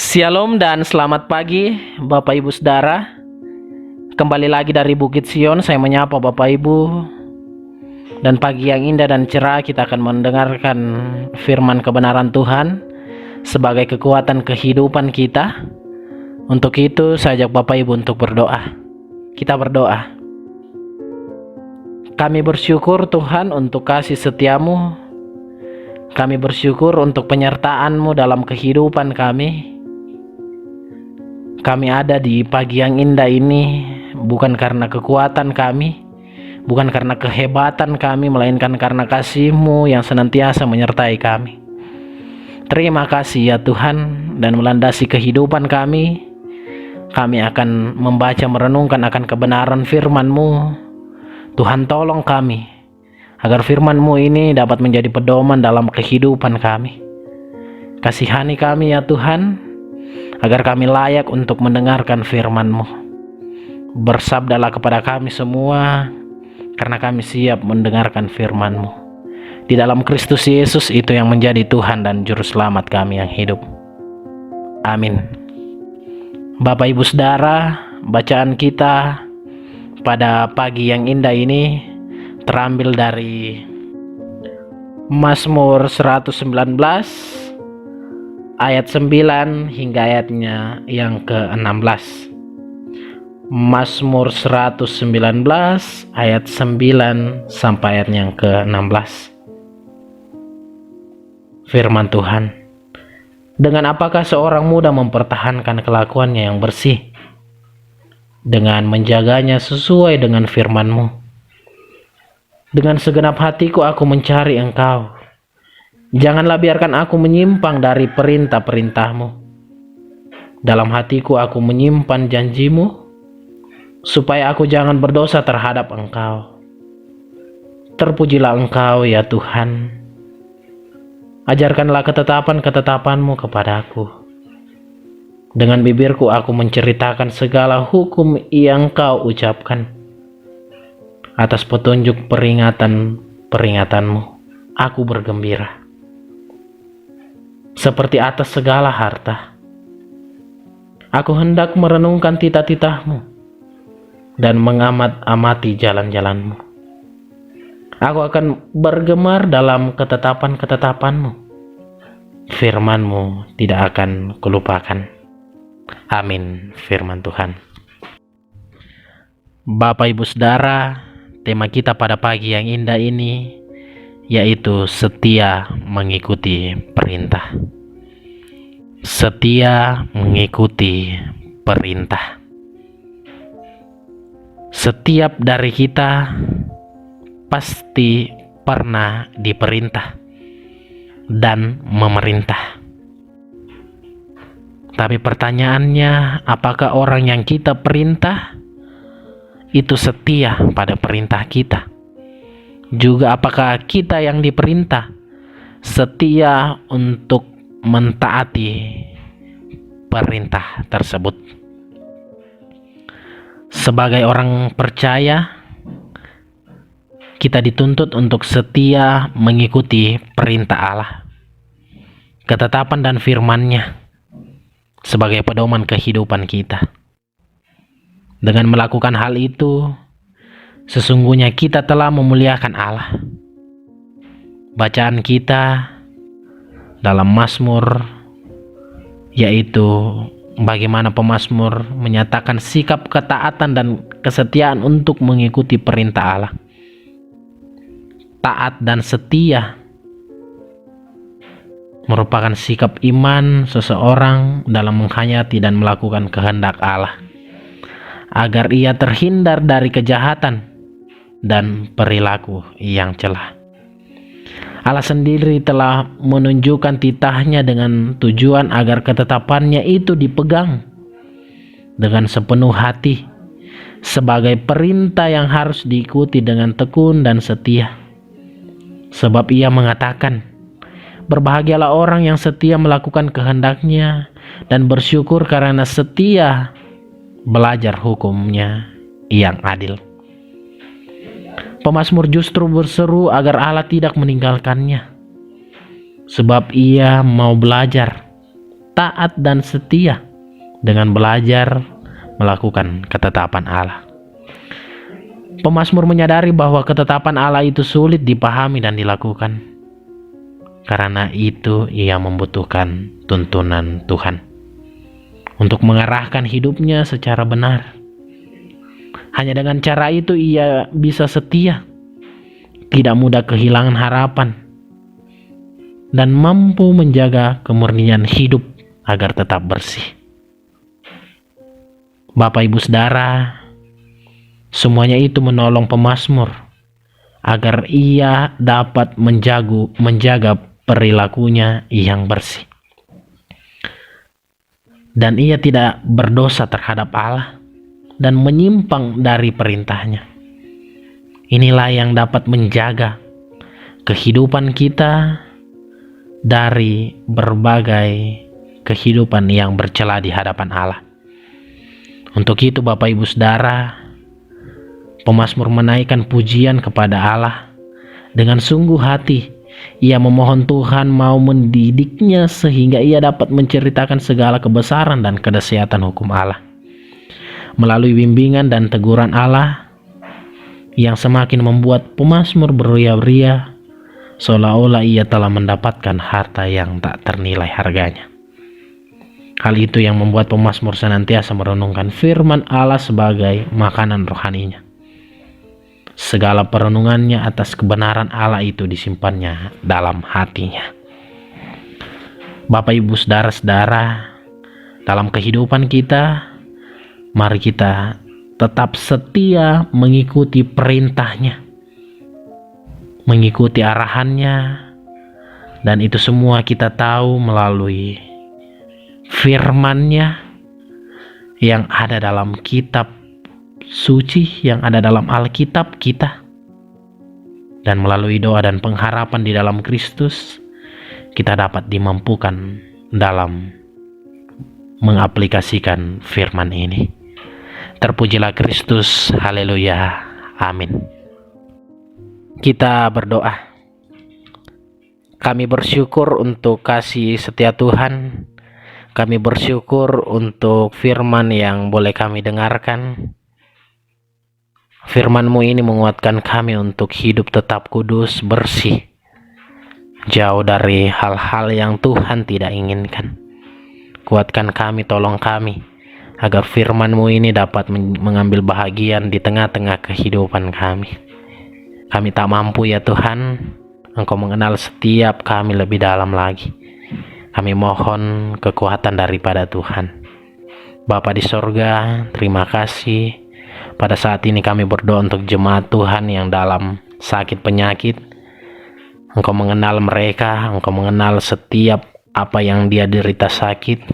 Shalom dan selamat pagi Bapak Ibu Saudara. Kembali lagi dari Bukit Sion, saya menyapa Bapak Ibu. Dan pagi yang indah dan cerah kita akan mendengarkan firman kebenaran Tuhan sebagai kekuatan kehidupan kita. Untuk itu saya ajak Bapak Ibu untuk berdoa. Kita berdoa. Kami bersyukur Tuhan untuk kasih setiamu. Kami bersyukur untuk penyertaan-Mu dalam kehidupan kami. Kami ada di pagi yang indah ini bukan karena kekuatan kami, bukan karena kehebatan kami, melainkan karena kasih-Mu yang senantiasa menyertai kami. Terima kasih ya Tuhan, dan melandasi kehidupan kami akan membaca merenungkan akan kebenaran firman-Mu. Tuhan tolong kami agar firman-Mu ini dapat menjadi pedoman dalam kehidupan kami. Kasihani kami ya Tuhan, agar kami layak untuk mendengarkan firman-Mu. Bersabdalah kepada kami semua, karena kami siap mendengarkan firman-Mu. Di dalam Kristus Yesus itu yang menjadi Tuhan dan Juru Selamat kami yang hidup. Amin. Bapak Ibu Saudara, bacaan kita pada pagi yang indah ini terambil dari Mazmur 119 ayat 9 hingga ayatnya yang ke-16. Mazmur 119 ayat 9 sampai ayat yang ke-16. Firman Tuhan. Dengan apakah seorang muda mempertahankan kelakuannya yang bersih? Dengan menjaganya sesuai dengan firman-Mu. Dengan segenap hatiku aku mencari Engkau. Janganlah biarkan aku menyimpang dari perintah-perintah-Mu. Dalam hatiku aku menyimpan janji-Mu, supaya aku jangan berdosa terhadap Engkau. Terpujilah Engkau ya Tuhan. Ajarkanlah ketetapan-ketetapan-Mu kepadaku. Dengan bibirku aku menceritakan segala hukum yang Kau ucapkan. Atas petunjuk peringatan-peringatanmu, aku bergembira. Seperti atas segala harta, aku hendak merenungkan titah-titah-Mu dan mengamat-amati jalan-jalan-Mu. Aku akan bergemar dalam ketetapan-ketetapan-Mu. Firman-Mu tidak akan kulupakan. Amin. Firman Tuhan. Bapak Ibu Saudara, tema kita pada pagi yang indah ini yaitu setia mengikuti perintah. Setia mengikuti perintah. Setiap dari kita pasti pernah diperintah dan memerintah. Tapi pertanyaannya, apakah orang yang kita perintah itu setia pada perintah kita? Juga apakah kita yang diperintah setia untuk mentaati perintah tersebut? Sebagai orang percaya, kita dituntut untuk setia mengikuti perintah Allah, ketetapan dan firman-Nya sebagai pedoman kehidupan kita. Dengan melakukan hal itu, sesungguhnya kita telah memuliakan Allah. Bacaan kita dalam Mazmur yaitu bagaimana pemazmur menyatakan sikap ketaatan dan kesetiaan untuk mengikuti perintah Allah. Taat dan setia merupakan sikap iman seseorang dalam menghayati dan melakukan kehendak Allah, agar ia terhindar dari kejahatan dan perilaku yang celah. Allah sendiri telah menunjukkan titahnya dengan tujuan agar ketetapannya itu dipegang dengan sepenuh hati sebagai perintah yang harus diikuti dengan tekun dan setia. Sebab ia mengatakan, berbahagialah orang yang setia melakukan kehendaknya dan bersyukur karena setia belajar hukumnya yang adil. Pemazmur justru berseru agar Allah tidak meninggalkannya, sebab ia mau belajar taat dan setia dengan belajar melakukan ketetapan Allah. Pemazmur menyadari bahwa ketetapan Allah itu sulit dipahami dan dilakukan. Karena itu ia membutuhkan tuntunan Tuhan untuk mengarahkan hidupnya secara benar. Hanya dengan cara itu ia bisa setia, tidak mudah kehilangan harapan, dan mampu menjaga kemurnian hidup agar tetap bersih. Bapak Ibu Saudara, semuanya itu menolong pemazmur agar ia dapat menjaga perilakunya yang bersih. Dan ia tidak berdosa terhadap Allah dan menyimpang dari perintahnya. Inilah yang dapat menjaga kehidupan kita dari berbagai kehidupan yang bercela di hadapan Allah. Untuk itu Bapak Ibu Saudara, pemazmur menaikkan pujian kepada Allah dengan sungguh hati. Ia memohon Tuhan mau mendidiknya sehingga ia dapat menceritakan segala kebesaran dan kedahsyatan hukum Allah. Melalui bimbingan dan teguran Allah yang semakin membuat pemazmur beria-ria, seolah-olah ia telah mendapatkan harta yang tak ternilai harganya. Hal itu yang membuat pemazmur senantiasa merenungkan firman Allah sebagai makanan rohaninya. Segala perenungannya atas kebenaran Allah itu disimpannya dalam hatinya. Bapak Ibu Saudara-saudara, dalam kehidupan kita, mari kita tetap setia mengikuti perintahnya, mengikuti arahannya, dan itu semua kita tahu melalui firman-Nya yang ada dalam kitab suci, yang ada dalam Alkitab kita, dan melalui doa dan pengharapan di dalam Kristus kita dapat dimampukan dalam mengaplikasikan firman ini. Terpujilah Kristus, haleluya, amin. Kita berdoa. Kami bersyukur untuk kasih setia Tuhan. Kami bersyukur untuk firman yang boleh kami dengarkan. Firman-Mu ini menguatkan kami untuk hidup tetap kudus, bersih, jauh dari hal-hal yang Tuhan tidak inginkan. Kuatkan kami, tolong kami, agar firman-Mu ini dapat mengambil bahagian di tengah-tengah kehidupan kami. Kami tak mampu ya Tuhan, Engkau mengenal setiap kami lebih dalam lagi. Kami mohon kekuatan daripada Tuhan. Bapa di sorga, terima kasih. Pada saat ini kami berdoa untuk jemaat Tuhan yang dalam sakit penyakit. Engkau mengenal mereka, Engkau mengenal setiap apa yang dia derita sakit.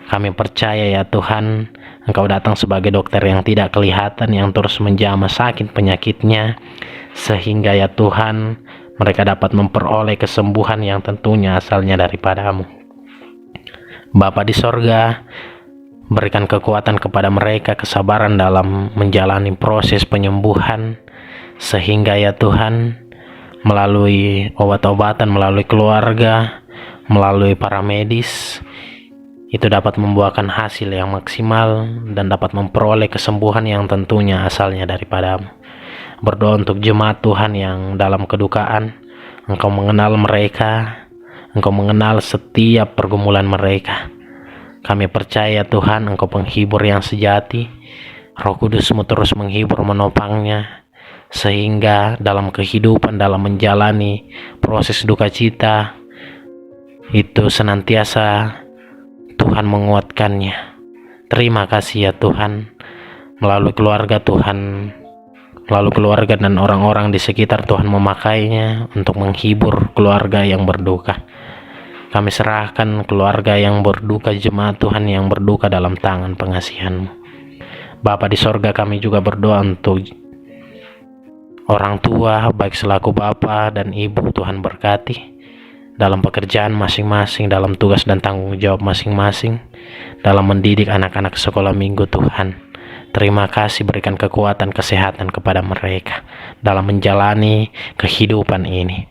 Kami percaya ya Tuhan, Engkau datang sebagai dokter yang tidak kelihatan, yang terus menjamah sakit penyakitnya, sehingga ya Tuhan, mereka dapat memperoleh kesembuhan yang tentunya asalnya daripada-Mu. Bapa di sorga, berikan kekuatan kepada mereka, kesabaran dalam menjalani proses penyembuhan, sehingga ya Tuhan, melalui obat-obatan, melalui keluarga, melalui para medis, itu dapat membuahkan hasil yang maksimal dan dapat memperoleh kesembuhan yang tentunya asalnya daripada-Mu. Berdoa untuk jemaat Tuhan yang dalam kedukaan. Engkau mengenal mereka, Engkau mengenal setiap pergumulan mereka. Kami percaya Tuhan, Engkau penghibur yang sejati. Roh Kudus-Mu terus menghibur, menopangnya, sehingga dalam kehidupan, dalam menjalani proses duka cita, itu senantiasa Tuhan menguatkannya. Terima kasih ya Tuhan, melalui keluarga Tuhan, melalui keluarga dan orang-orang di sekitar Tuhan memakainya untuk menghibur keluarga yang berduka. Kami serahkan keluarga yang berduka, jemaat Tuhan yang berduka dalam tangan pengasihan-Mu. Bapa di sorga, kami juga berdoa untuk orang tua, baik selaku Bapa dan Ibu. Tuhan berkati dalam pekerjaan masing-masing, dalam tugas dan tanggung jawab masing-masing, dalam mendidik anak-anak sekolah minggu Tuhan. Terima kasih, berikan kekuatan, kesehatan kepada mereka dalam menjalani kehidupan ini.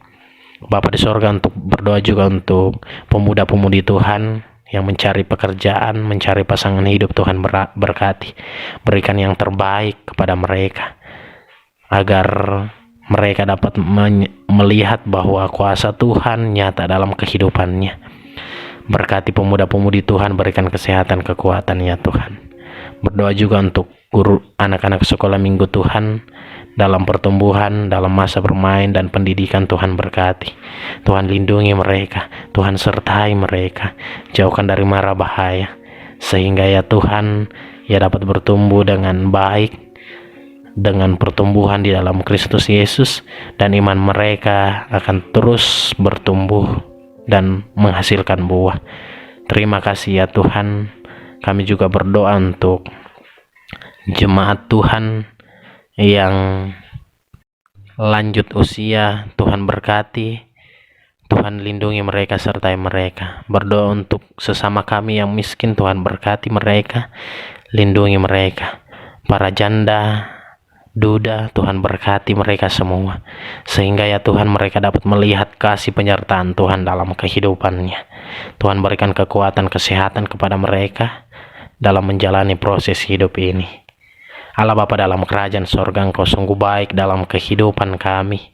Bapa di sorga, untuk berdoa juga untuk pemuda-pemudi Tuhan yang mencari pekerjaan, mencari pasangan hidup, Tuhan berkati. Berikan yang terbaik kepada mereka, agar mereka dapat melihat bahwa kuasa Tuhan nyata dalam kehidupannya. Berkati pemuda-pemudi Tuhan, berikan kesehatan, kekuatan ya Tuhan. Berdoa juga untuk guru anak-anak sekolah minggu Tuhan, dalam pertumbuhan, dalam masa bermain dan pendidikan. Tuhan berkati, Tuhan lindungi mereka, Tuhan sertai mereka, jauhkan dari mara bahaya, sehingga ya Tuhan, ya dapat bertumbuh dengan baik, dengan pertumbuhan di dalam Kristus Yesus, dan iman mereka akan terus bertumbuh dan menghasilkan buah. Terima kasih ya Tuhan. Kami juga berdoa untuk jemaat Tuhan yang lanjut usia. Tuhan berkati, Tuhan lindungi mereka, sertai mereka. Berdoa untuk sesama kami yang miskin, Tuhan berkati mereka, lindungi mereka. Para janda, duda, Tuhan berkati mereka semua, sehingga ya Tuhan mereka dapat melihat kasih penyertaan Tuhan dalam kehidupannya. Tuhan berikan kekuatan, kesehatan kepada mereka dalam menjalani proses hidup ini. Allah Bapa dalam kerajaan sorga, Engkau sungguh baik dalam kehidupan kami.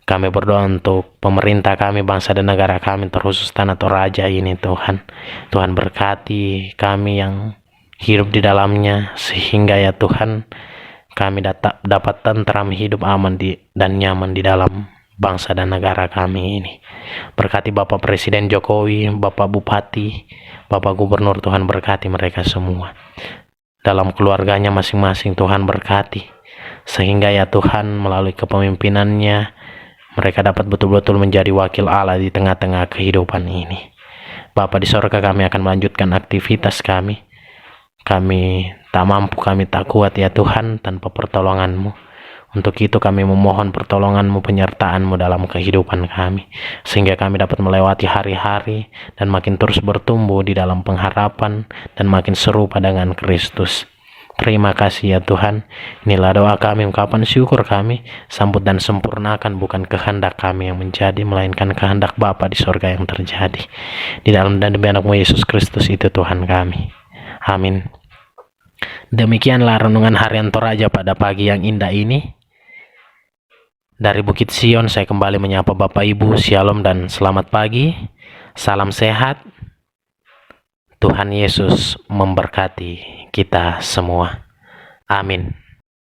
Kami berdoa untuk pemerintah kami, bangsa dan negara kami, terkhusus tanah Toraja ini Tuhan. Tuhan berkati kami yang hidup di dalamnya, sehingga ya Tuhan kami dapat tentram, hidup aman dan nyaman di dalam bangsa dan negara kami ini. Berkati Bapak Presiden Jokowi, Bapak Bupati, Bapak Gubernur, Tuhan berkati mereka semua. Dalam keluarganya masing-masing Tuhan berkati, sehingga ya Tuhan melalui kepemimpinannya mereka dapat betul-betul menjadi wakil Allah di tengah-tengah kehidupan ini. Bapa di sorga, kami akan melanjutkan aktivitas kami. Kami tak mampu, kami tak kuat ya Tuhan tanpa pertolongan-Mu. Untuk itu kami memohon pertolongan-Mu, penyertaan-Mu dalam kehidupan kami, sehingga kami dapat melewati hari-hari dan makin terus bertumbuh di dalam pengharapan dan makin serupa dengan Kristus. Terima kasih ya Tuhan. Inilah doa kami, ungkapan syukur kami. Sambut dan sempurnakan, bukan kehendak kami yang menjadi, melainkan kehendak Bapa di sorga yang terjadi. Di dalam dan demi anak-Mu Yesus Kristus itu Tuhan kami. Amin. Demikianlah renungan harian Toraja pada pagi yang indah ini. Dari Bukit Sion saya kembali menyapa Bapak Ibu. Shalom dan selamat pagi. Salam sehat. Tuhan Yesus memberkati kita semua. Amin.